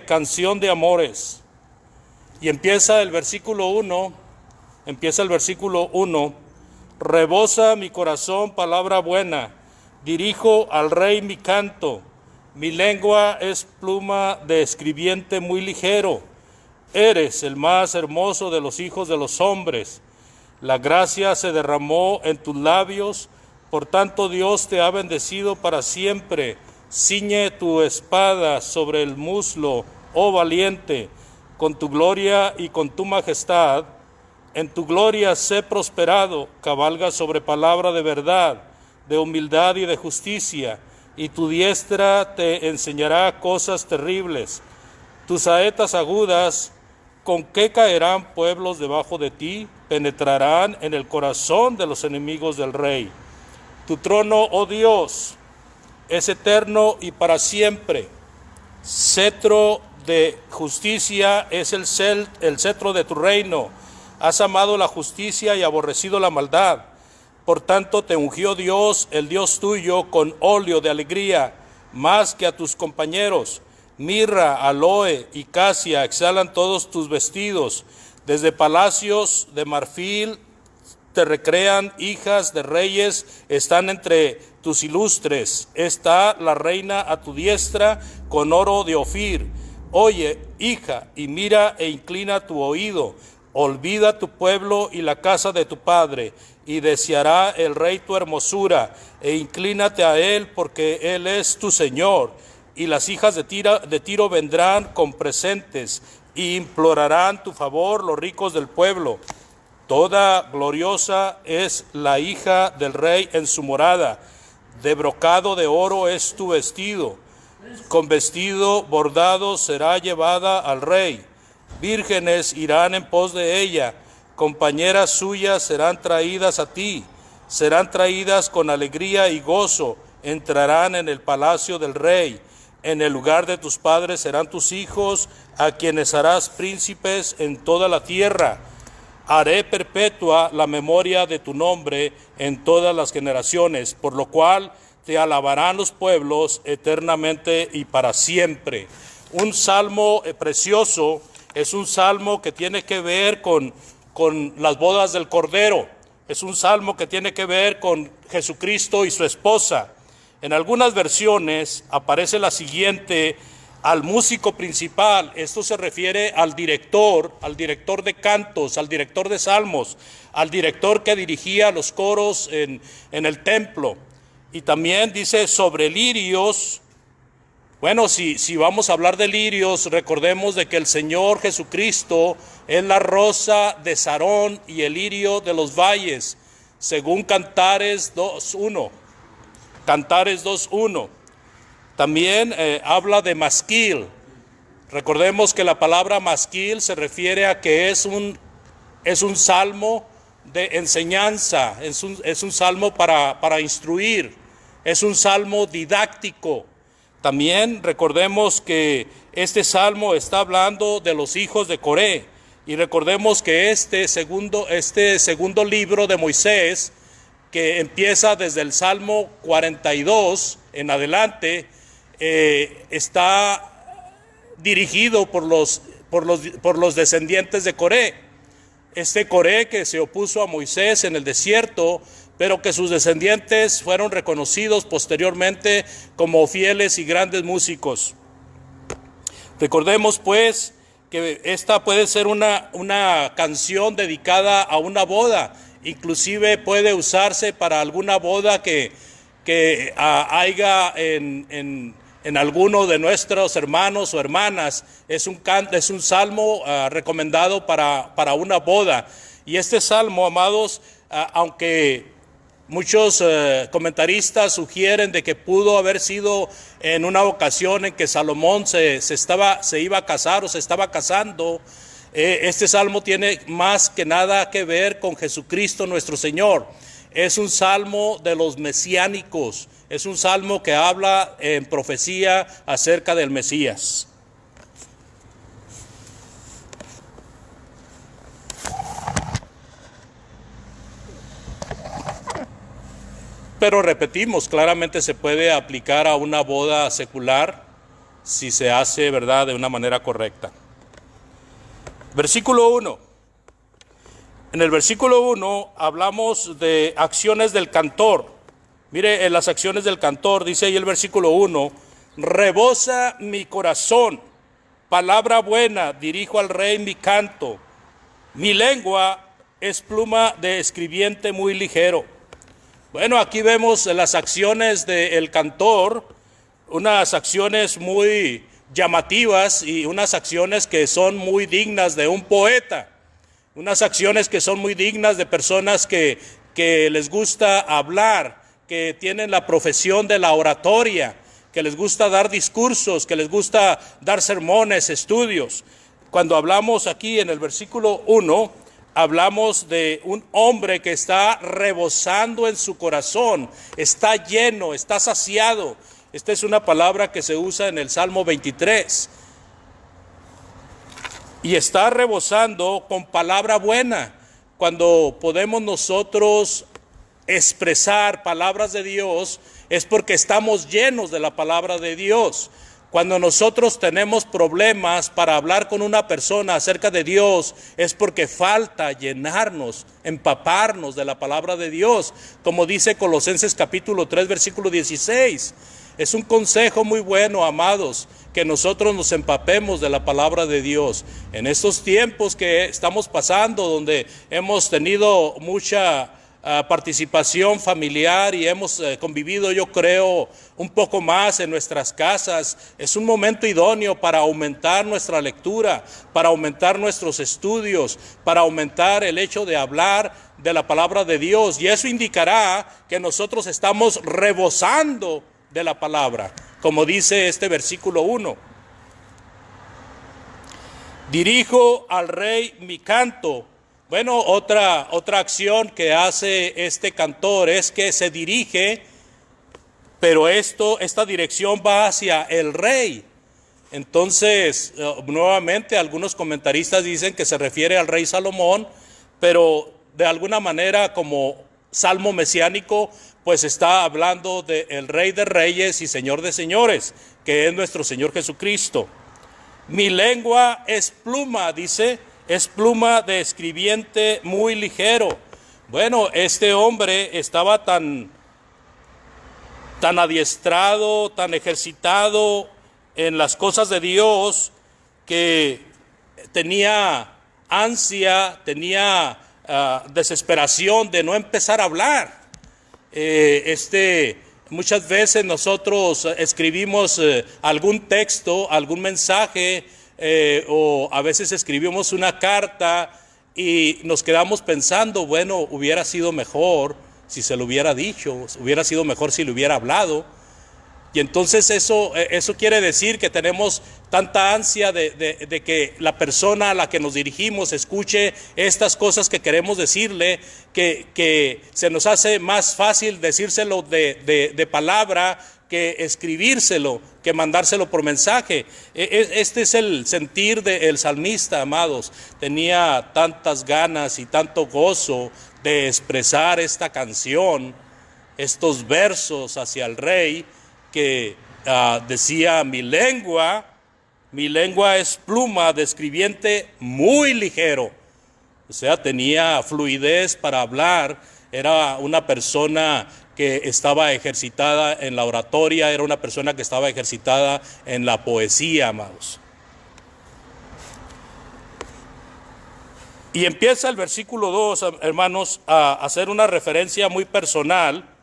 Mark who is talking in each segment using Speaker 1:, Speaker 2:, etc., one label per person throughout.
Speaker 1: canción de amores. Y empieza el versículo 1, rebosa mi corazón palabra buena, dirijo al rey mi canto, mi lengua es pluma de escribiente muy ligero, eres el más hermoso de los hijos de los hombres, la gracia se derramó en tus labios, por tanto Dios te ha bendecido para siempre. Ciñe tu espada sobre el muslo, oh valiente, con tu gloria y con tu majestad. En tu gloria sé prosperado, cabalga sobre palabra de verdad, de humildad y de justicia, y tu diestra te enseñará cosas terribles. Tus saetas agudas, ¿con qué caerán pueblos debajo de ti? Penetrarán en el corazón de los enemigos del rey. Tu trono, oh Dios, es eterno y para siempre. Cetro de justicia es el cetro de tu reino. Has amado la justicia y aborrecido la maldad. Por tanto te ungió Dios, el Dios tuyo, con óleo de alegría, más que a tus compañeros. Mirra, aloe y casia exhalan todos tus vestidos. Desde palacios de marfil te recrean hijas de reyes, están entre tus ilustres. Está la reina a tu diestra con oro de Ofir. Oye, hija, y mira e inclina tu oído. Olvida tu pueblo y la casa de tu padre, y deseará el rey tu hermosura, e inclínate a él, porque él es tu Señor. Y las hijas de Tiro vendrán con presentes, y implorarán tu favor los ricos del pueblo. Toda gloriosa es la hija del rey en su morada. De brocado de oro es tu vestido. Con vestido bordado será llevada al rey. Vírgenes irán en pos de ella. Compañeras suyas serán traídas a ti. Serán traídas con alegría y gozo. Entrarán en el palacio del rey. En el lugar de tus padres serán tus hijos, a quienes harás príncipes en toda la tierra. Haré perpetua la memoria de tu nombre en todas las generaciones, por lo cual te alabarán los pueblos eternamente y para siempre. Un salmo precioso, es un salmo que tiene que ver con las bodas del Cordero, es un salmo que tiene que ver con Jesucristo y su esposa. En algunas versiones aparece la siguiente: al músico principal. Esto se refiere al director de cantos, al director de salmos, al director que dirigía los coros en el templo. Y también dice sobre lirios. Bueno, si vamos a hablar de lirios, recordemos de que el Señor Jesucristo es la rosa de Sarón y el lirio de los valles, según Cantares 2.1. Cantares 2.1. También habla de masquil. Recordemos que la palabra masquil se refiere a que es un salmo de enseñanza, es un salmo para instruir, es un salmo didáctico. También recordemos que este salmo está hablando de los hijos de Coré, y recordemos que este segundo libro de Moisés, que empieza desde el Salmo 42 en adelante, está dirigido por los descendientes de Coré. Este Coré que se opuso a Moisés en el desierto, pero que sus descendientes fueron reconocidos posteriormente como fieles y grandes músicos. Recordemos pues que esta puede ser una canción dedicada a una boda. Inclusive puede usarse para alguna boda que haya en alguno de nuestros hermanos o hermanas. Es un salmo recomendado para una boda. Y este salmo, amados, aunque muchos comentaristas sugieren de que pudo haber sido en una ocasión en que Salomón se iba a casar o se estaba casando, este salmo tiene más que nada que ver con Jesucristo nuestro Señor. Es un salmo de los mesiánicos, es un salmo que habla en profecía acerca del Mesías. Pero repetimos, claramente se puede aplicar a una boda secular, si se hace, ¿verdad?, de una manera correcta. Versículo 1. En el versículo 1 hablamos de acciones del cantor. Mire, en las acciones del cantor, dice ahí el versículo 1, rebosa mi corazón, palabra buena, dirijo al rey mi canto. Mi lengua es pluma de escribiente muy ligero. Bueno, aquí vemos las acciones del cantor, unas acciones muy llamativas y unas acciones que son muy dignas de un poeta. Unas acciones que son muy dignas de personas que les gusta hablar, que tienen la profesión de la oratoria, que les gusta dar discursos, que les gusta dar sermones, estudios. Cuando hablamos aquí en el versículo 1, hablamos de un hombre que está rebosando en su corazón, está lleno, está saciado. Esta es una palabra que se usa en el Salmo 23. Y está rebosando con palabra buena. Cuando podemos nosotros expresar palabras de Dios, es porque estamos llenos de la palabra de Dios. Cuando nosotros tenemos problemas para hablar con una persona acerca de Dios, es porque falta llenarnos, empaparnos de la palabra de Dios, como dice Colosenses capítulo 3, versículo 16. Es un consejo muy bueno, amados, que nosotros nos empapemos de la palabra de Dios. En estos tiempos que estamos pasando, donde hemos tenido mucha participación familiar y hemos convivido, yo creo, un poco más en nuestras casas, es un momento idóneo para aumentar nuestra lectura, para aumentar nuestros estudios, para aumentar el hecho de hablar de la palabra de Dios, y eso indicará que nosotros estamos rebosando de la palabra, como dice este versículo 1. Dirijo al rey mi canto. Bueno, otra acción que hace este cantor es que se dirige, pero esta dirección va hacia el rey. Entonces, nuevamente algunos comentaristas dicen que se refiere al rey Salomón, pero de alguna manera como salmo mesiánico, pues está hablando del Rey de Reyes y Señor de Señores, que es nuestro Señor Jesucristo. Mi lengua es pluma, dice, es pluma de escribiente muy ligero. Bueno, este hombre estaba tan adiestrado, tan ejercitado en las cosas de Dios, que tenía ansia, tenía desesperación de no empezar a hablar. Muchas veces nosotros escribimos algún texto, algún mensaje, o a veces escribimos una carta y nos quedamos pensando, bueno, hubiera sido mejor si se lo hubiera dicho, hubiera sido mejor si le hubiera hablado. Y entonces eso quiere decir que tenemos tanta ansia de que la persona a la que nos dirigimos escuche estas cosas que queremos decirle, que se nos hace más fácil decírselo de palabra que escribírselo, que mandárselo por mensaje. Este es el sentir del salmista, amados. Tenía tantas ganas y tanto gozo de expresar esta canción, estos versos hacia el rey, que decía, mi lengua es pluma de escribiente muy ligero. O sea, tenía fluidez para hablar, era una persona que estaba ejercitada en la oratoria, era una persona que estaba ejercitada en la poesía, amados. Y empieza el versículo 2, hermanos, a hacer una referencia muy personal,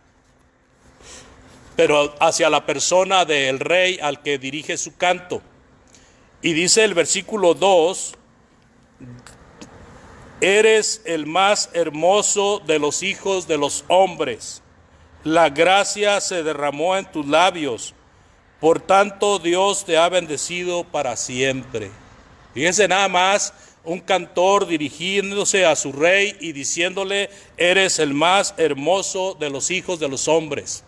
Speaker 1: pero hacia la persona del rey al que dirige su canto. Y dice el versículo 2, eres el más hermoso de los hijos de los hombres, la gracia se derramó en tus labios, por tanto Dios te ha bendecido para siempre. Fíjense nada más, un cantor dirigiéndose a su rey y diciéndole, eres el más hermoso de los hijos de los hombres.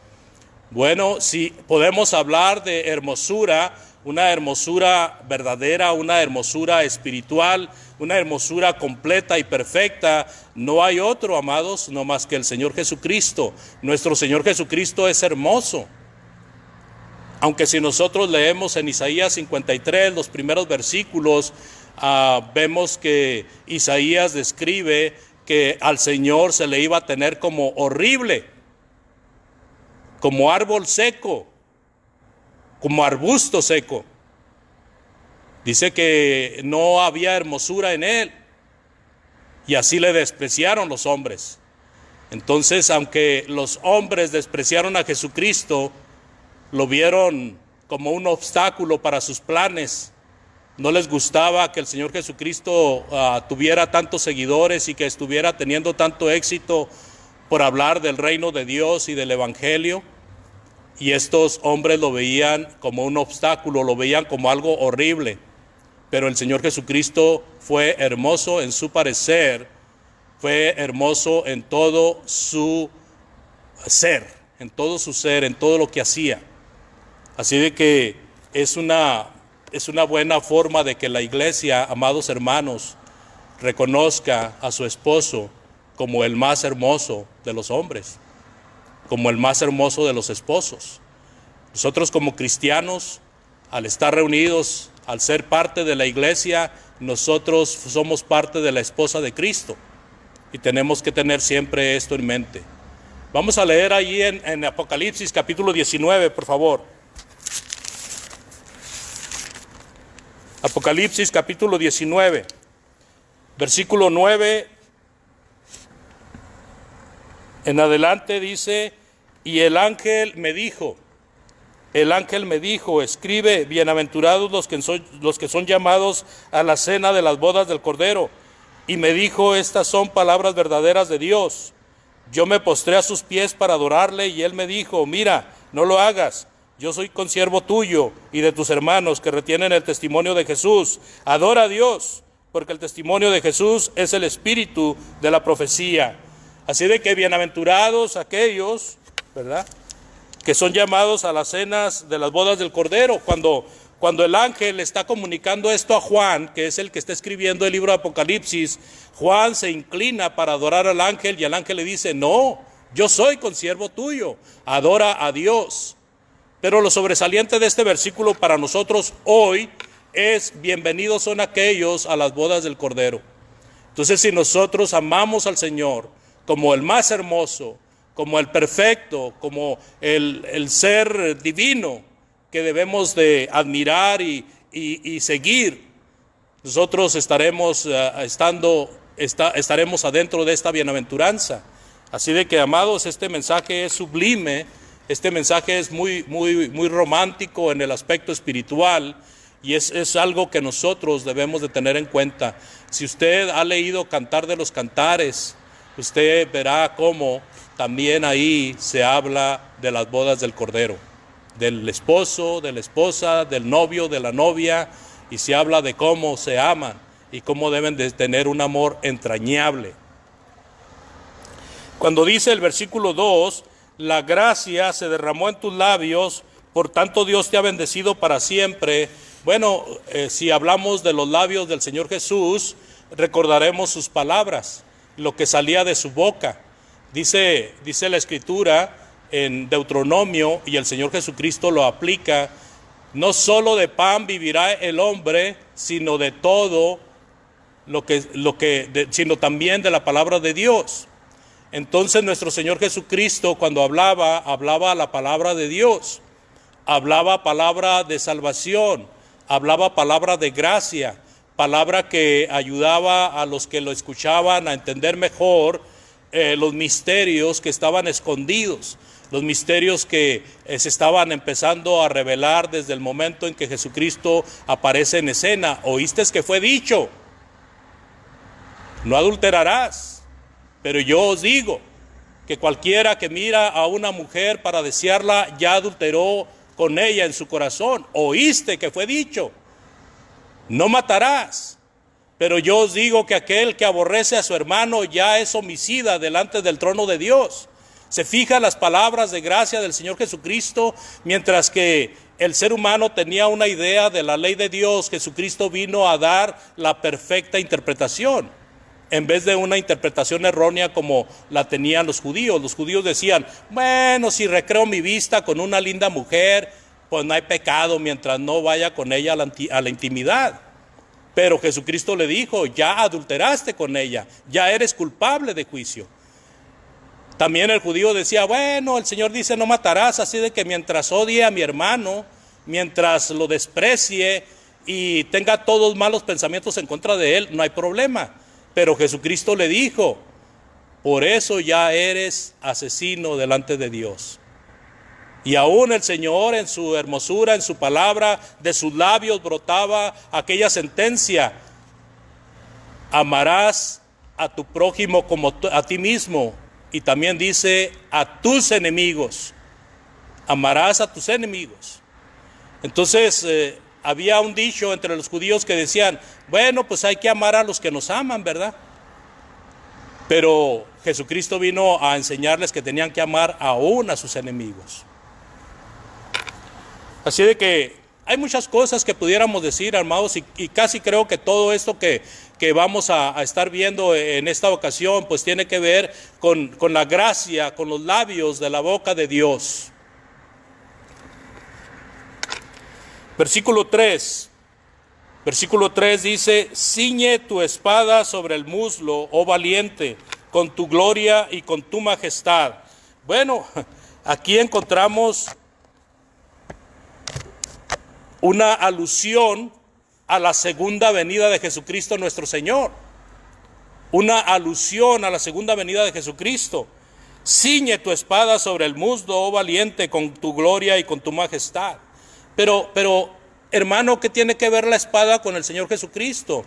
Speaker 1: Bueno, si podemos hablar de hermosura, una hermosura verdadera, una hermosura espiritual, una hermosura completa y perfecta, no hay otro, amados, no más que el Señor Jesucristo. Nuestro Señor Jesucristo es hermoso. Aunque si nosotros leemos en Isaías 53 los primeros versículos, vemos que Isaías describe que al Señor se le iba a tener como horrible, como árbol seco, como arbusto seco. Dice que no había hermosura en él, y así le despreciaron los hombres. Entonces, aunque los hombres despreciaron a Jesucristo, lo vieron como un obstáculo para sus planes. No les gustaba que el Señor Jesucristo tuviera tantos seguidores y que estuviera teniendo tanto éxito por hablar del reino de Dios y del Evangelio. Y estos hombres lo veían como un obstáculo, lo veían como algo horrible. Pero el Señor Jesucristo fue hermoso en su parecer, fue hermoso en todo su ser, en todo su ser, en todo lo que hacía. Así de que es una buena forma de que la iglesia, amados hermanos, reconozca a su esposo como el más hermoso de los hombres, como el más hermoso de los esposos. Nosotros como cristianos, al estar reunidos, al ser parte de la iglesia, nosotros somos parte de la esposa de Cristo y tenemos que tener siempre esto en mente. Vamos a leer ahí en Apocalipsis capítulo 19, por favor. Apocalipsis capítulo 19, versículo 9 en adelante dice: y el ángel me dijo, escribe, bienaventurados los que son llamados a la cena de las bodas del Cordero. Y me dijo, estas son palabras verdaderas de Dios. Yo me postré a sus pies para adorarle, y él me dijo, mira, no lo hagas. Yo soy consiervo tuyo y de tus hermanos que retienen el testimonio de Jesús. Adora a Dios, porque el testimonio de Jesús es el espíritu de la profecía. Así de que bienaventurados aquellos, ¿verdad?, que son llamados a las cenas de las bodas del Cordero. Cuando el ángel está comunicando esto a Juan, que es el que está escribiendo el libro de Apocalipsis, Juan se inclina para adorar al ángel, y el ángel le dice, no, yo soy consiervo tuyo, adora a Dios. Pero lo sobresaliente de este versículo para nosotros hoy es: bienvenidos son aquellos a las bodas del Cordero. Entonces, si nosotros amamos al Señor como el más hermoso, como el perfecto, como el ser divino que debemos de admirar y seguir, nosotros estaremos adentro de esta bienaventuranza. Así de que, amados, este mensaje es sublime, este mensaje es muy, muy, muy romántico en el aspecto espiritual, y es algo que nosotros debemos de tener en cuenta. Si usted ha leído Cantar de los Cantares, usted verá cómo también ahí se habla de las bodas del Cordero, del esposo, de la esposa, del novio, de la novia, y se habla de cómo se aman y cómo deben de tener un amor entrañable. Cuando dice el versículo 2, la gracia se derramó en tus labios, por tanto Dios te ha bendecido para siempre. Bueno, si hablamos de los labios del Señor Jesús, recordaremos sus palabras, lo que salía de su boca. Dice la Escritura en Deuteronomio, y el Señor Jesucristo lo aplica: no solo de pan vivirá el hombre, sino de todo sino también de la palabra de Dios. Entonces nuestro Señor Jesucristo, cuando hablaba la palabra de Dios, hablaba palabra de salvación, hablaba palabra de gracia, palabra que ayudaba a los que lo escuchaban a entender mejor los misterios que estaban escondidos, los misterios que se estaban empezando a revelar desde el momento en que Jesucristo aparece en escena. Oíste que fue dicho, no adulterarás, pero yo os digo que cualquiera que mira a una mujer para desearla ya adulteró con ella en su corazón. Oíste que fue dicho, no matarás. Pero yo os digo que aquel que aborrece a su hermano ya es homicida delante del trono de Dios. Se fija las palabras de gracia del Señor Jesucristo. Mientras que el ser humano tenía una idea de la ley de Dios, Jesucristo vino a dar la perfecta interpretación, en vez de una interpretación errónea como la tenían los judíos. Los judíos decían, bueno, si recreo mi vista con una linda mujer, pues no hay pecado mientras no vaya con ella a la intimidad. Pero Jesucristo le dijo, ya adulteraste con ella, ya eres culpable de juicio. También el judío decía, bueno, el Señor dice no matarás, así de que mientras odie a mi hermano, mientras lo desprecie y tenga todos malos pensamientos en contra de él, no hay problema. Pero Jesucristo le dijo, por eso ya eres asesino delante de Dios. Y aún el Señor en su hermosura, en su palabra, de sus labios brotaba aquella sentencia: amarás a tu prójimo como a ti mismo. Y también dice, a tus enemigos. Amarás a tus enemigos. Entonces, había un dicho entre los judíos que decían, bueno, pues hay que amar a los que nos aman, ¿verdad? Pero Jesucristo vino a enseñarles que tenían que amar aún a sus enemigos. Así de que hay muchas cosas que pudiéramos decir, hermanos, y casi creo que todo esto que vamos a estar viendo en esta ocasión, pues tiene que ver con la gracia, con los labios de la boca de Dios. Versículo 3 dice, ciñe tu espada sobre el muslo, oh valiente, con tu gloria y con tu majestad. Bueno, aquí encontramos una alusión a la segunda venida de Jesucristo nuestro Señor. Una alusión a la segunda venida de Jesucristo. Ciñe tu espada sobre el muslo, oh valiente, con tu gloria y con tu majestad. Pero, hermano, ¿qué tiene que ver la espada con el Señor Jesucristo?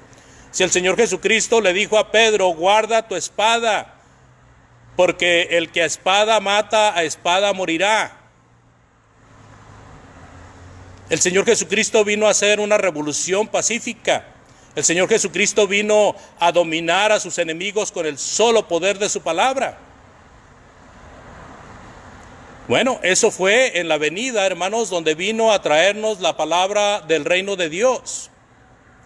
Speaker 1: Si el Señor Jesucristo le dijo a Pedro, guarda tu espada, porque el que a espada mata, a espada morirá. El Señor Jesucristo vino a hacer una revolución pacífica. El Señor Jesucristo vino a dominar a sus enemigos con el solo poder de su palabra. Bueno, eso fue en la venida, hermanos, donde vino a traernos la palabra del reino de Dios.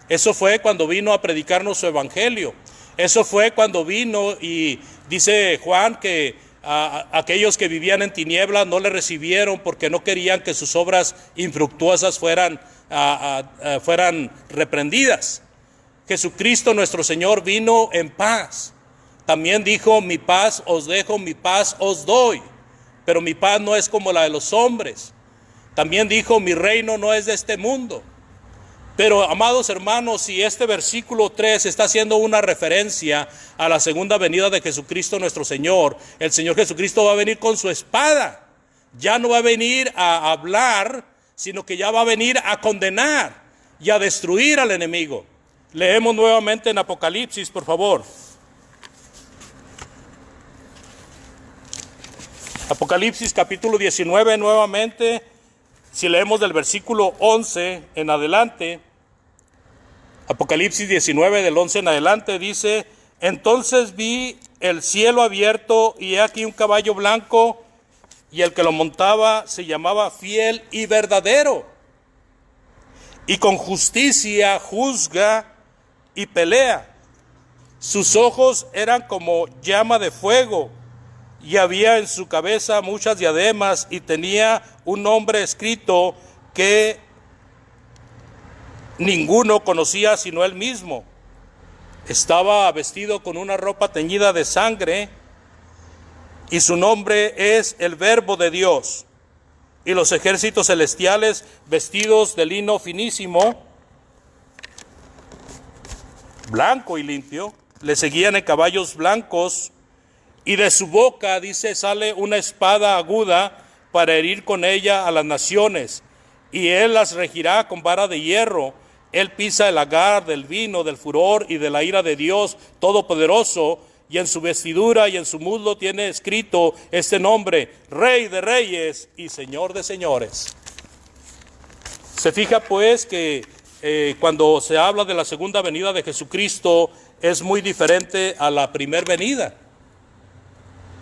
Speaker 1: Eso fue cuando vino a predicarnos su evangelio. Eso fue cuando vino y dice Juan que aquellos que vivían en tinieblas no le recibieron porque no querían que sus obras infructuosas fueran reprendidas. Jesucristo nuestro Señor vino en paz. También dijo, mi paz os dejo, mi paz os doy. Pero mi paz no es como la de los hombres. También dijo, mi reino no es de este mundo. Pero, amados hermanos, si este versículo 3 está haciendo una referencia a la segunda venida de Jesucristo nuestro Señor, el Señor Jesucristo va a venir con su espada. Ya no va a venir a hablar, sino que ya va a venir a condenar y a destruir al enemigo. Leemos nuevamente en Apocalipsis, por favor. Apocalipsis capítulo 19 nuevamente. Si leemos del versículo 11 en adelante, Apocalipsis 19 del 11 en adelante dice, entonces vi el cielo abierto y he aquí un caballo blanco y el que lo montaba se llamaba Fiel y Verdadero y con justicia juzga y pelea. Sus ojos eran como llama de fuego y había en su cabeza muchas diademas y tenía un nombre escrito que ninguno conocía sino él mismo. Estaba vestido con una ropa teñida de sangre y su nombre es el Verbo de Dios. Y los ejércitos celestiales vestidos de lino finísimo, blanco y limpio, le seguían en caballos blancos. Y de su boca, dice, sale una espada aguda para herir con ella a las naciones. Y él las regirá con vara de hierro. Él pisa el lagar del vino, del furor y de la ira de Dios Todopoderoso. Y en su vestidura y en su muslo tiene escrito este nombre, Rey de Reyes y Señor de Señores. Se fija pues que cuando se habla de la segunda venida de Jesucristo es muy diferente a la primera venida.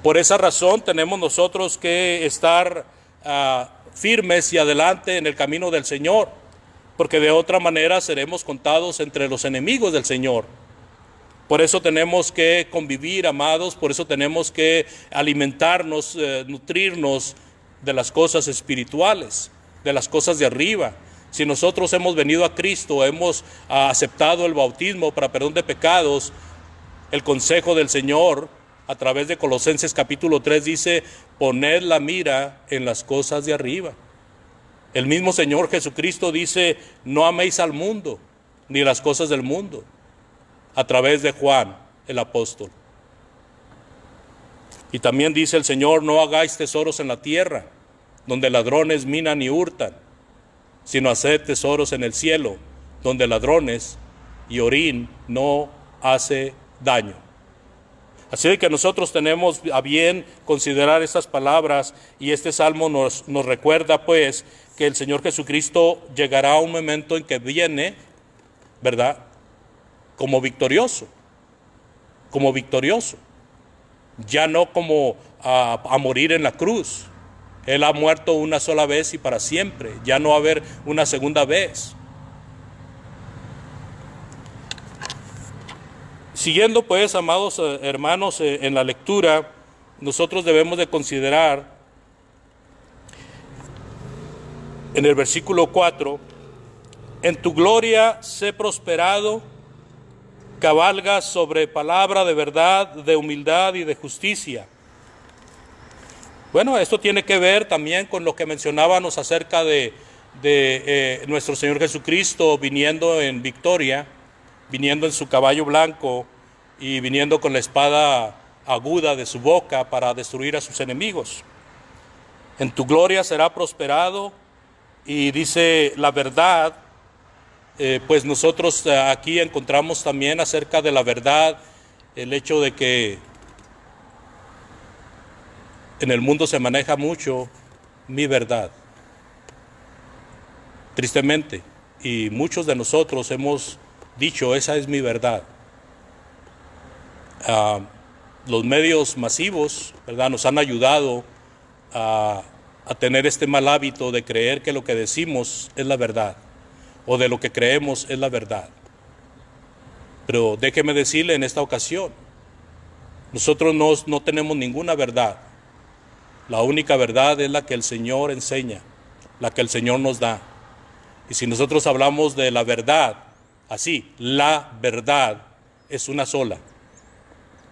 Speaker 1: Por esa razón tenemos nosotros que estar firmes y adelante en el camino del Señor, porque de otra manera seremos contados entre los enemigos del Señor. Por eso tenemos que convivir, amados, por eso tenemos que alimentarnos, nutrirnos de las cosas espirituales. de las cosas de arriba. Si nosotros hemos venido a Cristo, hemos aceptado el bautismo para perdón de pecados, el consejo del Señor a través de Colosenses capítulo 3 dice, poned la mira en las cosas de arriba. El mismo Señor Jesucristo dice, no améis al mundo, ni las cosas del mundo, a través de Juan, el apóstol. Y también dice el Señor, no hagáis tesoros en la tierra, donde ladrones minan y hurtan, sino haced tesoros en el cielo, donde ladrones y orín no hace daño. Así que nosotros tenemos a bien considerar estas palabras, y este salmo nos recuerda pues que el Señor Jesucristo llegará a un momento en que viene, ¿verdad?, como victorioso, ya no como a morir en la cruz. Él ha muerto una sola vez y para siempre, ya no va a haber una segunda vez. Siguiendo pues, amados hermanos, en la lectura, nosotros debemos de considerar en el versículo 4, en tu gloria sé prosperado, cabalgas sobre palabra de verdad, de humildad y de justicia. Bueno, esto tiene que ver también con lo que mencionábamos acerca de nuestro Señor Jesucristo viniendo en victoria, viniendo en su caballo blanco y viniendo con la espada aguda de su boca para destruir a sus enemigos. En tu gloria será prosperado, y dice la verdad, pues nosotros aquí encontramos también acerca de la verdad el hecho de que en el mundo se maneja mucho mi verdad, tristemente, y muchos de nosotros hemos dicho, esa es mi verdad. Los medios masivos, ¿verdad?, nos han ayudado a tener este mal hábito de creer que lo que decimos es la verdad, o de lo que creemos es la verdad. Pero déjeme decirle en esta ocasión, nosotros no tenemos ninguna verdad. La única verdad es la que el Señor enseña, la que el Señor nos da. Y si nosotros hablamos de la verdad, así, la verdad es una sola.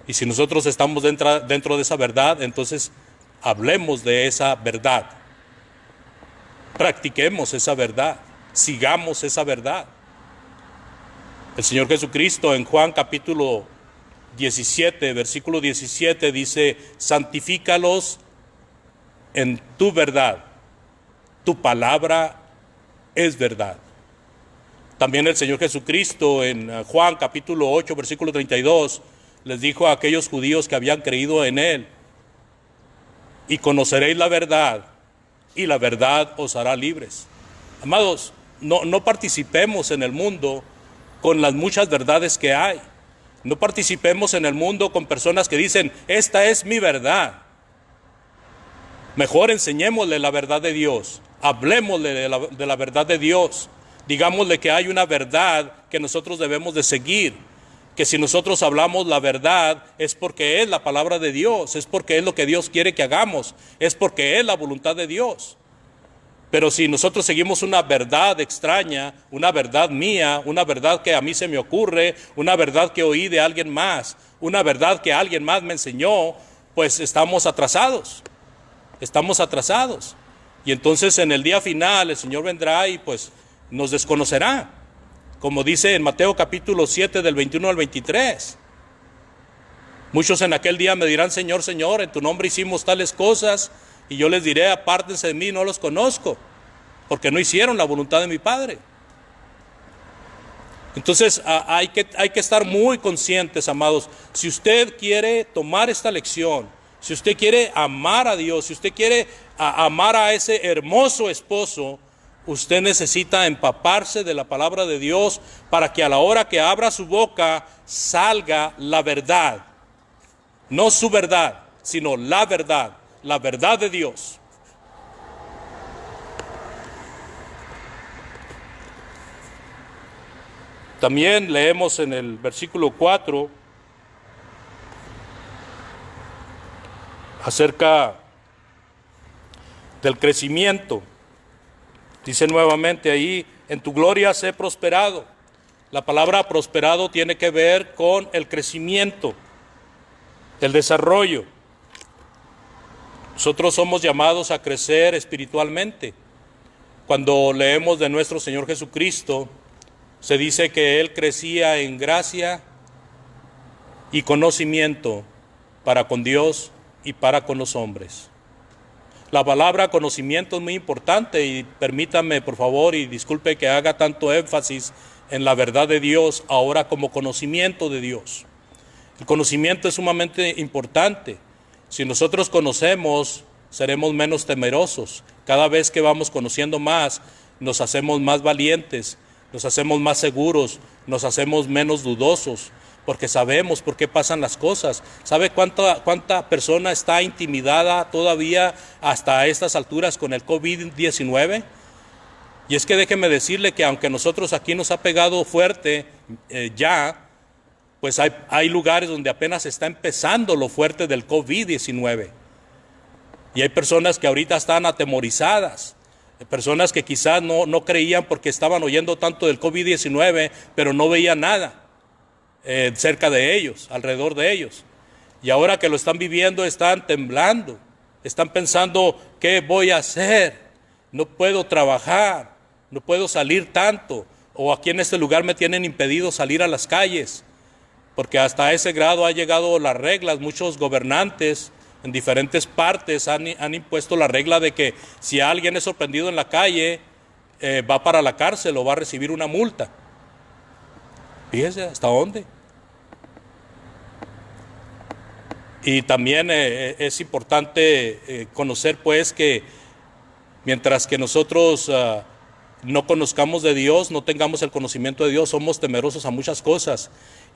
Speaker 1: Y si nosotros estamos dentro de esa verdad, entonces hablemos de esa verdad. Practiquemos esa verdad. Sigamos esa verdad. El Señor Jesucristo en Juan capítulo 17, versículo 17 dice, santifícalos en tu verdad, tu palabra es verdad. También el Señor Jesucristo en Juan capítulo 8, versículo 32, les dijo a aquellos judíos que habían creído en Él, y conoceréis la verdad, y la verdad os hará libres. Amados, no participemos en el mundo con las muchas verdades que hay. No participemos en el mundo con personas que dicen, esta es mi verdad. Mejor enseñémosle la verdad de Dios, hablemosle de la verdad de Dios, digámosle que hay una verdad que nosotros debemos de seguir, que si nosotros hablamos la verdad es porque es la palabra de Dios, es porque es lo que Dios quiere que hagamos, es porque es la voluntad de Dios. Pero si nosotros seguimos una verdad extraña, una verdad mía, una verdad que a mí se me ocurre, una verdad que oí de alguien más, una verdad que alguien más me enseñó, pues estamos atrasados. Y entonces en el día final el Señor vendrá y pues nos desconocerá, como dice en Mateo capítulo 7 del 21 al 23. Muchos en aquel día me dirán, Señor, Señor, en tu nombre hicimos tales cosas, y yo les diré, apártense de mí, no los conozco, porque no hicieron la voluntad de mi Padre. Entonces hay que estar muy conscientes, amados. Si usted quiere tomar esta lección, si usted quiere amar a Dios, si usted quiere amar a ese hermoso esposo, usted necesita empaparse de la palabra de Dios para que a la hora que abra su boca salga la verdad. No su verdad, sino la verdad de Dios. También leemos en el versículo 4 acerca del crecimiento. Dice nuevamente ahí, en tu gloria sé prosperado. La palabra prosperado tiene que ver con el crecimiento, el desarrollo. Nosotros somos llamados a crecer espiritualmente. Cuando leemos de nuestro Señor Jesucristo, se dice que Él crecía en gracia y conocimiento para con Dios y para con los hombres. La palabra conocimiento es muy importante y permítame, por favor, y disculpe que haga tanto énfasis en la verdad de Dios ahora como conocimiento de Dios. El conocimiento es sumamente importante. Si nosotros conocemos, seremos menos temerosos. Cada vez que vamos conociendo más, nos hacemos más valientes, nos hacemos más seguros, nos hacemos menos dudosos, porque sabemos por qué pasan las cosas. ¿Sabe cuánta persona está intimidada todavía hasta estas alturas con el COVID-19? Y es que déjeme decirle que aunque nosotros aquí nos ha pegado fuerte pues hay lugares donde apenas está empezando lo fuerte del COVID-19. Y hay personas que ahorita están atemorizadas, personas que quizás no creían porque estaban oyendo tanto del COVID-19, pero no veían nada cerca de ellos, alrededor de ellos. Y ahora que lo están viviendo, están temblando, están pensando, ¿qué voy a hacer? No puedo trabajar, no puedo salir tanto, o aquí en este lugar me tienen impedido salir a las calles, porque hasta ese grado ha llegado las reglas. Muchos gobernantes en diferentes partes han impuesto la regla de que si alguien es sorprendido en la calle, va para la cárcel o va a recibir una multa. Fíjese hasta dónde. Y también es importante conocer pues que mientras que nosotros no conozcamos de Dios, no tengamos el conocimiento de Dios, somos temerosos a muchas cosas.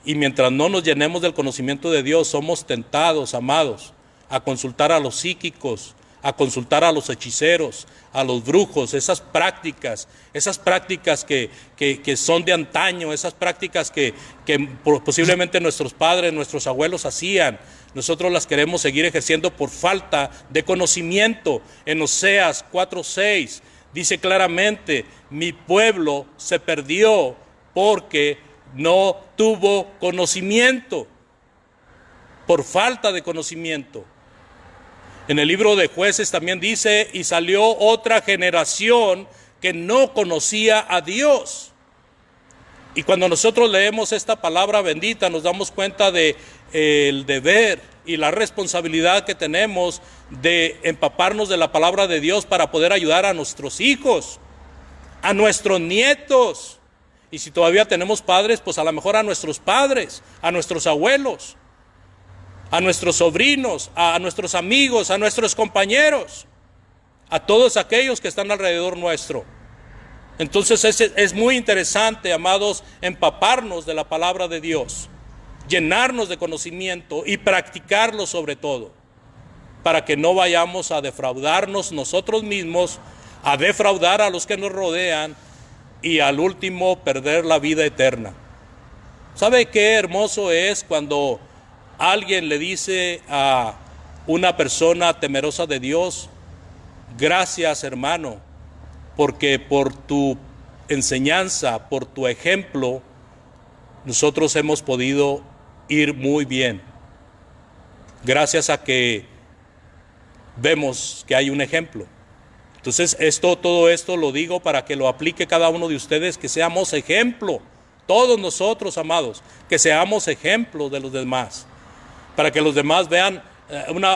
Speaker 1: Y mientras no nos llenemos del conocimiento de Dios, somos tentados, amados, a consultar a los psíquicos, a consultar a los hechiceros, a los brujos, esas prácticas que son de antaño, esas prácticas que posiblemente nuestros padres, nuestros abuelos hacían. Nosotros las queremos seguir ejerciendo por falta de conocimiento. En Oseas 4:6 dice claramente, mi pueblo se perdió porque no tuvo conocimiento, por falta de conocimiento. En el libro de Jueces también dice, y salió otra generación que no conocía a Dios. Y cuando nosotros leemos esta palabra bendita, nos damos cuenta de el deber y la responsabilidad que tenemos de empaparnos de la palabra de Dios para poder ayudar a nuestros hijos, a nuestros nietos. Y si todavía tenemos padres, pues a lo mejor a nuestros padres, a nuestros abuelos, a nuestros sobrinos, a nuestros amigos, a nuestros compañeros, a todos aquellos que están alrededor nuestro. Entonces es muy interesante, amados, empaparnos de la palabra de Dios, llenarnos de conocimiento y practicarlo sobre todo, para que no vayamos a defraudarnos nosotros mismos, a defraudar a los que nos rodean y al último perder la vida eterna. ¿Sabe qué hermoso es cuando alguien le dice a una persona temerosa de Dios, gracias hermano, porque por tu enseñanza, por tu ejemplo, nosotros hemos podido ir muy bien? Gracias a que vemos que hay un ejemplo. Entonces todo esto lo digo para que lo aplique cada uno de ustedes, que seamos ejemplo, todos nosotros, amados, que seamos ejemplo de los demás, para que los demás vean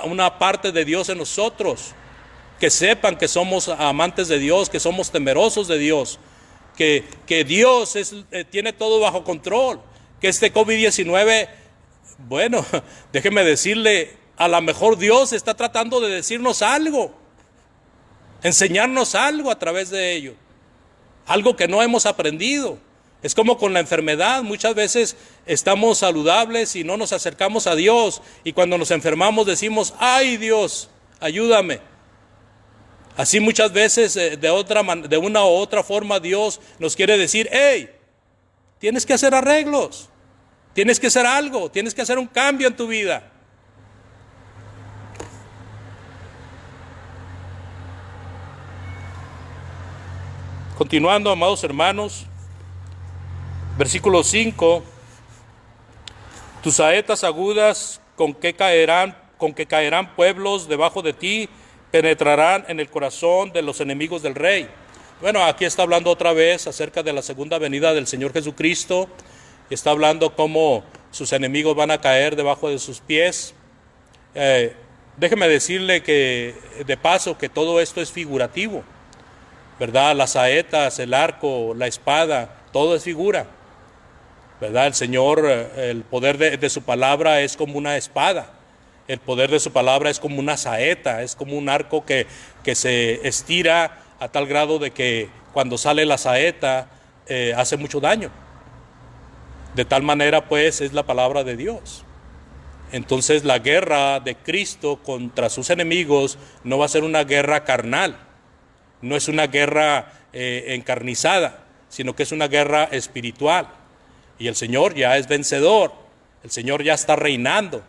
Speaker 1: una parte de Dios en nosotros, que sepan que somos amantes de Dios, que somos temerosos de Dios, que Dios tiene todo bajo control, que este COVID-19, bueno, déjeme decirle, a lo mejor Dios está tratando de decirnos algo, enseñarnos algo a través de ello, algo que no hemos aprendido. Es como con la enfermedad, muchas veces estamos saludables y no nos acercamos a Dios, y cuando nos enfermamos decimos, ay Dios, ayúdame. Así muchas veces de una u otra forma Dios nos quiere decir, hey, tienes que hacer arreglos, tienes que hacer algo, tienes que hacer un cambio en tu vida. Continuando, amados hermanos, versículo 5, tus saetas agudas con que caerán pueblos debajo de ti, penetrarán en el corazón de los enemigos del rey. Bueno, aquí está hablando otra vez acerca de la segunda venida del Señor Jesucristo. Está hablando cómo sus enemigos van a caer debajo de sus pies. Déjeme decirle que, de paso, que todo esto es figurativo, ¿verdad? Las saetas, el arco, la espada, todo es figura, ¿verdad? El Señor, el poder de su palabra es como una espada. El poder de su palabra es como una saeta, es como un arco que se estira a tal grado de que cuando sale la saeta hace mucho daño. De tal manera, pues, es la palabra de Dios. Entonces, la guerra de Cristo contra sus enemigos no va a ser una guerra carnal, no es una guerra encarnizada, sino que es una guerra espiritual. Y el Señor ya es vencedor, el Señor ya está reinando.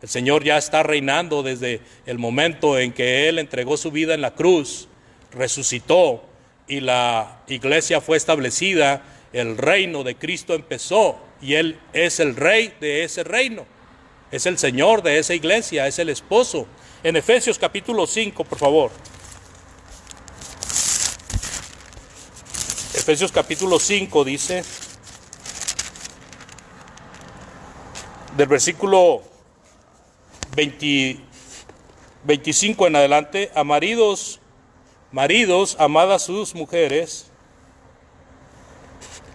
Speaker 1: El Señor ya está reinando desde el momento en que Él entregó su vida en la cruz, resucitó y la iglesia fue establecida. El reino de Cristo empezó y Él es el rey de ese reino. Es el Señor de esa iglesia, es el esposo. En Efesios capítulo 5, por favor. Efesios capítulo 5 dice, del versículo 25 en adelante, a maridos, amad a sus mujeres,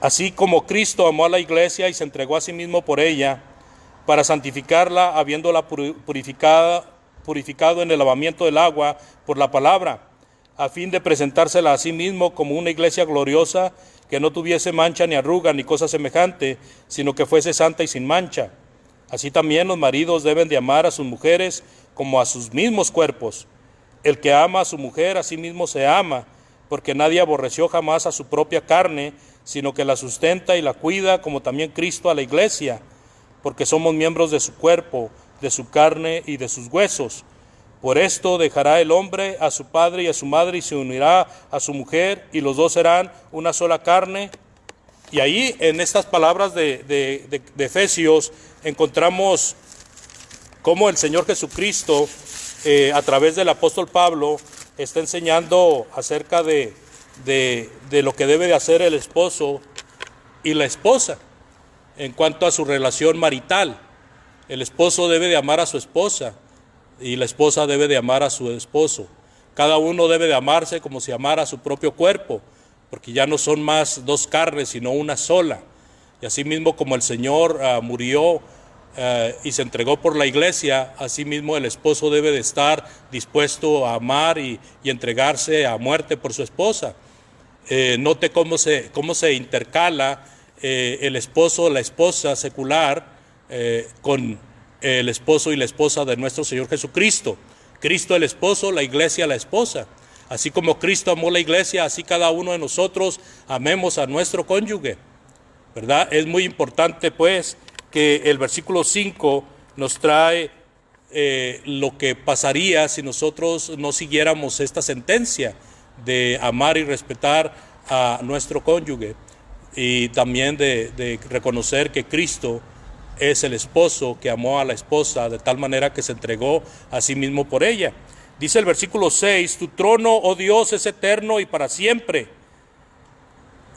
Speaker 1: así como Cristo amó a la iglesia y se entregó a sí mismo por ella, para santificarla, habiéndola purificado en el lavamiento del agua por la palabra, a fin de presentársela a sí mismo como una iglesia gloriosa, que no tuviese mancha ni arruga ni cosa semejante, sino que fuese santa y sin mancha. Así también los maridos deben de amar a sus mujeres como a sus mismos cuerpos. El que ama a su mujer a sí mismo se ama, porque nadie aborreció jamás a su propia carne, sino que la sustenta y la cuida, como también Cristo a la iglesia, porque somos miembros de su cuerpo, de su carne y de sus huesos. Por esto dejará el hombre a su padre y a su madre y se unirá a su mujer, y los dos serán una sola carne. Y ahí, en estas palabras de Efesios, encontramos cómo el Señor Jesucristo, a través del apóstol Pablo, está enseñando acerca de lo que debe de hacer el esposo y la esposa en cuanto a su relación marital. El esposo debe de amar a su esposa y la esposa debe de amar a su esposo. Cada uno debe de amarse como si amara a su propio cuerpo, porque ya no son más dos carnes, sino una sola. Y así mismo como el Señor murió y se entregó por la iglesia, así mismo el esposo debe de estar dispuesto a amar y entregarse a muerte por su esposa. Note cómo se intercala el esposo, la esposa secular con el esposo y la esposa de nuestro Señor Jesucristo. Cristo el esposo, la iglesia la esposa. Así como Cristo amó la iglesia, así cada uno de nosotros amemos a nuestro cónyuge, ¿verdad? Es muy importante, pues, que el versículo 5 nos trae lo que pasaría si nosotros no siguiéramos esta sentencia de amar y respetar a nuestro cónyuge, y también de reconocer que Cristo es el esposo que amó a la esposa de tal manera que se entregó a sí mismo por ella. Dice el versículo 6, tu trono, oh Dios, es eterno y para siempre.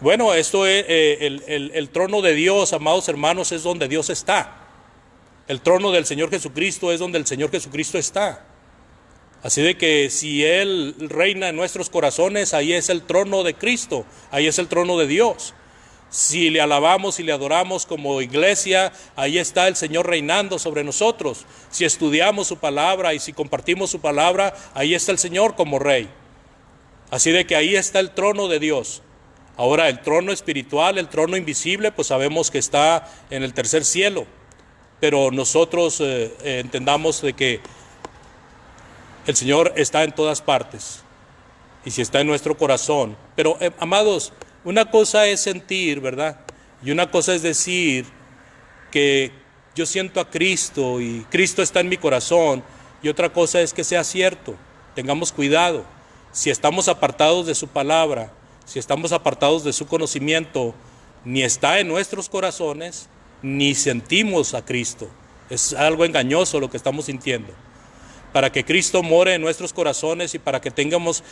Speaker 1: Bueno, esto es el trono de Dios, amados hermanos, es donde Dios está. El trono del Señor Jesucristo es donde el Señor Jesucristo está. Así de que si Él reina en nuestros corazones, ahí es el trono de Cristo, ahí es el trono de Dios. Si le alabamos y le adoramos como iglesia, ahí está el Señor reinando sobre nosotros. Si estudiamos su palabra y si compartimos su palabra, ahí está el Señor como Rey. Así de que ahí está el trono de Dios. Ahora, el trono espiritual, el trono invisible, pues sabemos que está en el tercer cielo. Pero nosotros entendamos de que el Señor está en todas partes. Y si está en nuestro corazón. Pero, amados, una cosa es sentir, ¿verdad? Y una cosa es decir que yo siento a Cristo y Cristo está en mi corazón. Y otra cosa es que sea cierto. Tengamos cuidado. Si estamos apartados de su palabra, si estamos apartados de su conocimiento, ni está en nuestros corazones, ni sentimos a Cristo. Es algo engañoso lo que estamos sintiendo. Para que Cristo more en nuestros corazones y para que tengamos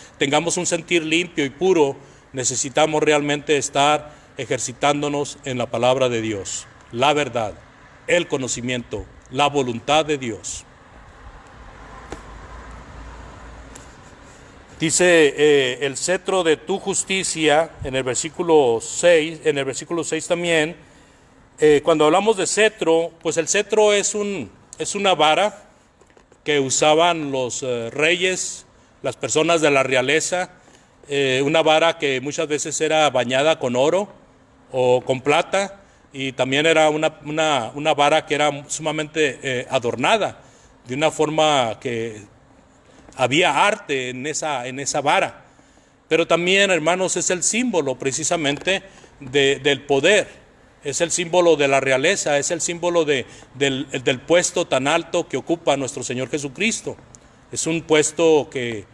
Speaker 1: un sentir limpio y puro, necesitamos realmente estar ejercitándonos en la palabra de Dios, la verdad, el conocimiento, la voluntad de Dios. Dice el cetro de tu justicia en el versículo 6, también, cuando hablamos de cetro, pues el cetro es una vara que usaban los reyes, las personas de la realeza, una vara que muchas veces era bañada con oro o con plata, y también era una vara que era sumamente adornada, de una forma que había arte en esa vara. Pero también, hermanos, es el símbolo precisamente del poder. Es el símbolo de la realeza, es el símbolo del puesto tan alto que ocupa nuestro Señor Jesucristo. Es un puesto que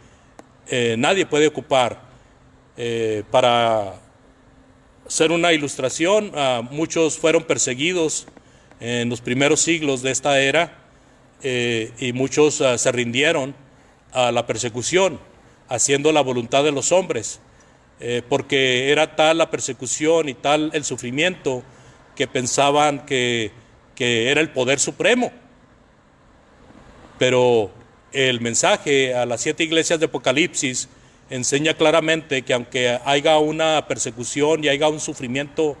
Speaker 1: nadie puede ocupar. Para ser una ilustración, muchos fueron perseguidos en los primeros siglos de esta era, y muchos se rindieron a la persecución, haciendo la voluntad de los hombres, porque era tal la persecución y tal el sufrimiento que pensaban que era el poder supremo. Pero el mensaje a las 7 iglesias de Apocalipsis enseña claramente que aunque haya una persecución y haya un sufrimiento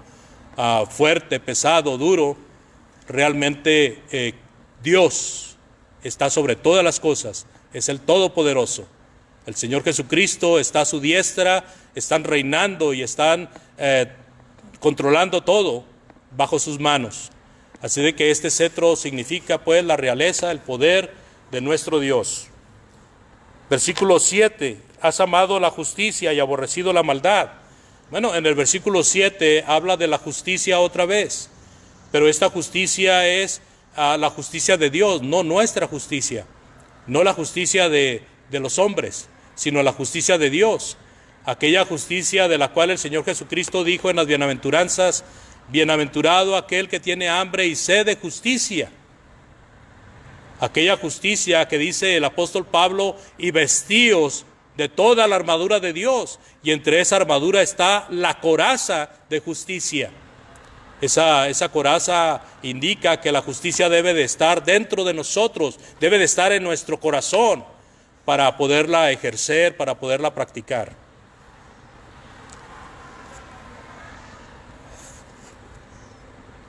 Speaker 1: fuerte, pesado, duro, realmente Dios está sobre todas las cosas, es el Todopoderoso. El Señor Jesucristo está a su diestra, están reinando y están controlando todo bajo sus manos. Así de que este cetro significa pues la realeza, el poder de nuestro Dios. Versículo 7, has amado la justicia y aborrecido la maldad. Bueno, en el versículo 7 habla de la justicia otra vez, pero esta justicia es la justicia de Dios, no nuestra justicia, no la justicia de los hombres, sino la justicia de Dios, aquella justicia de la cual el Señor Jesucristo dijo en las bienaventuranzas: bienaventurado aquel que tiene hambre y sed de justicia. Aquella justicia que dice el apóstol Pablo: y vestíos de toda la armadura de Dios, y entre esa armadura está la coraza de justicia. Esa coraza indica que la justicia debe de estar dentro de nosotros, debe de estar en nuestro corazón para poderla ejercer, para poderla practicar.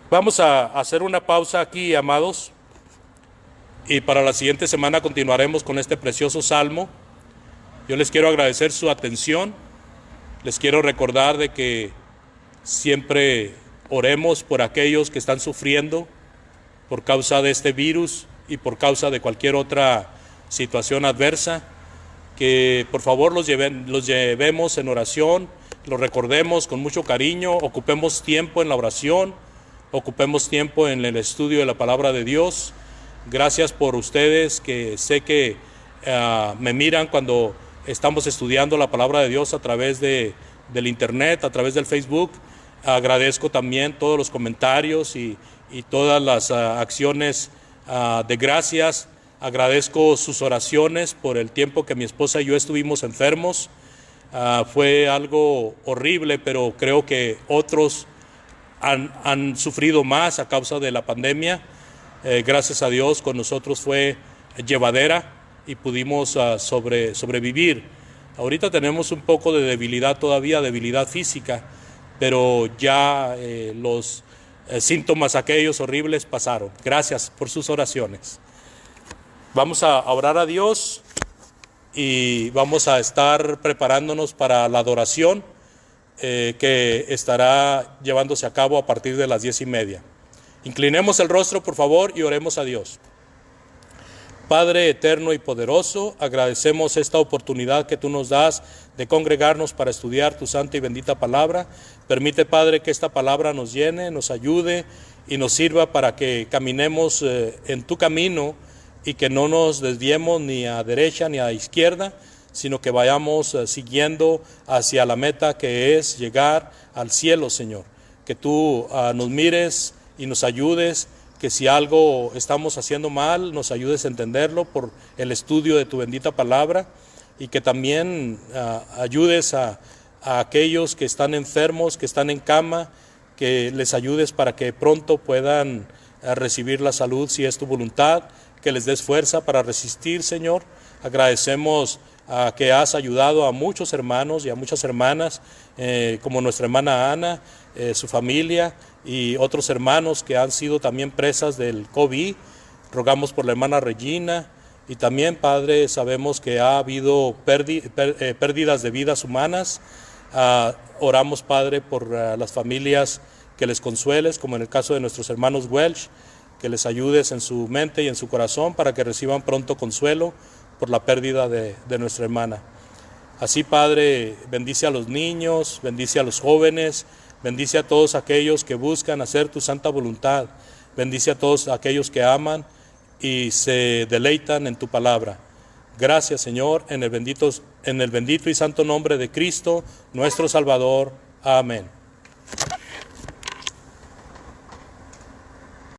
Speaker 1: Vamos a hacer una pausa aquí, amados, y para la siguiente semana continuaremos con este precioso salmo. Yo les quiero agradecer su atención, les quiero recordar de que siempre oremos por aquellos que están sufriendo por causa de este virus y por causa de cualquier otra situación adversa, que por favor los llevemos en oración, los recordemos con mucho cariño, ocupemos tiempo en la oración, ocupemos tiempo en el estudio de la palabra de Dios. Gracias por ustedes, que sé que me miran cuando estamos estudiando la palabra de Dios a través del internet, a través del Facebook. Agradezco también todos los comentarios y todas las acciones de gracias. Agradezco sus oraciones por el tiempo que mi esposa y yo estuvimos enfermos. Fue algo horrible, pero creo que otros han sufrido más a causa de la pandemia. Gracias a Dios, con nosotros fue llevadera y pudimos sobrevivir. Ahorita tenemos un poco de debilidad todavía, debilidad física, pero ya los síntomas aquellos horribles pasaron. Gracias por sus oraciones. Vamos a orar a Dios y vamos a estar preparándonos para la adoración que estará llevándose a cabo a partir de las 10:30. Inclinemos el rostro, por favor, y oremos a Dios. Padre eterno y poderoso, agradecemos esta oportunidad que tú nos das de congregarnos para estudiar tu santa y bendita palabra. Permite, Padre, que esta palabra nos llene, nos ayude y nos sirva para que caminemos en tu camino y que no nos desviemos ni a derecha ni a izquierda, sino que vayamos siguiendo hacia la meta que es llegar al cielo, Señor. Que tú nos mires y nos ayudes, que si algo estamos haciendo mal, nos ayudes a entenderlo por el estudio de tu bendita palabra, y que también ayudes a aquellos que están enfermos, que están en cama, que les ayudes para que pronto puedan recibir la salud si es tu voluntad, que les des fuerza para resistir, Señor. Agradecemos que has ayudado a muchos hermanos y a muchas hermanas, como nuestra hermana Ana, su familia y otros hermanos que han sido también presas del COVID. Rogamos por la hermana Regina, y también, Padre, sabemos que ha habido pérdidas de vidas humanas. Oramos, Padre, por las familias, que les consueles, como en el caso de nuestros hermanos Welsh, que les ayudes en su mente y en su corazón para que reciban pronto consuelo por la pérdida de nuestra hermana. Así, Padre, bendice a los niños, bendice a los jóvenes, bendice a todos aquellos que buscan hacer tu santa voluntad, bendice a todos aquellos que aman y se deleitan en tu palabra. Gracias, Señor, en el bendito y santo nombre de Cristo, nuestro Salvador. Amén.